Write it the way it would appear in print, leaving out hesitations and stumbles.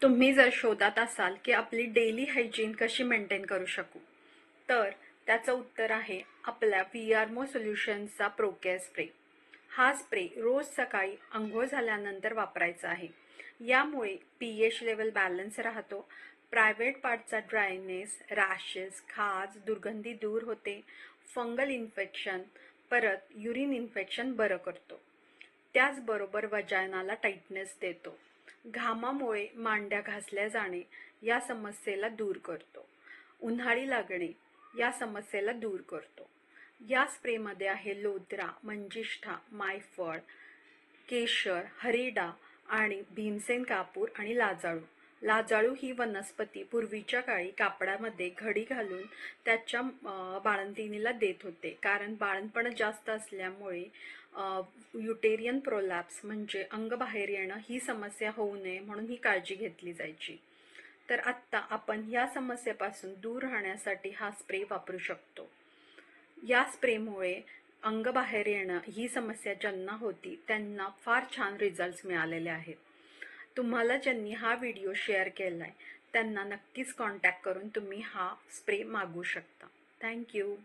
तुम्ही जर शोधात असाल की आपली डेली हायजीन कशी मेंटेन करू शकू, तर त्याचं उत्तर आहे आपल्या व्हीआरमो सोल्युशन्सचा प्रोकेअर स्प्रे. हा स्प्रे रोज सकाळी अंघोळ झाल्यानंतर वापरायचा आहे. यामुळे पीएच लेवल बॅलन्स राहतो, प्रायव्हेट पार्टचा ड्रायनेस, रॅशेस, खाज, दुर्गंधी दूर होते, फंगल इन्फेक्शन, परत युरिन इन्फेक्शन बरं करतो. त्याचबरोबर वजायनाला टाईटनेस देतो. घामामुळे मांड्या घासल्या जाणे या समस्येला दूर करतो. उन्हाळी लागणे या समस्येला दूर करतो. या स्प्रेमध्ये आहे लोद्रा, मंजिष्ठा, मायफळ, केशर, हरिडा आणि भीमसेन कापूर आणि लाजाळू. लाजाळू ही वनस्पती पूर्वीच्या काळी कापडामध्ये घडी घालून त्याच्या बाळंतिणीला देत होते, कारण बाळंतपण जास्त असल्यामुळे युटेरियन प्रोलॅप्स म्हणजे अंग बाहेर येणं ही समस्या होऊ नये म्हणून ही काळजी घेतली जायची. तर आत्ता आपण या समस्येपासून दूर राहण्यासाठी हा स्प्रे वापरू शकतो. या स्प्रेमुळे अंग बाहेर येणं ही समस्या ज्यांना होती त्यांना फार छान रिझल्ट्स मिळालेले आहेत. तुम्हाला ज्यांनी हा व्हिडिओ शेअर केलाय त्यांना नक्कीच कॉन्टॅक्ट करून तुम्ही हा स्प्रे मागवू शकता. थँक्यू.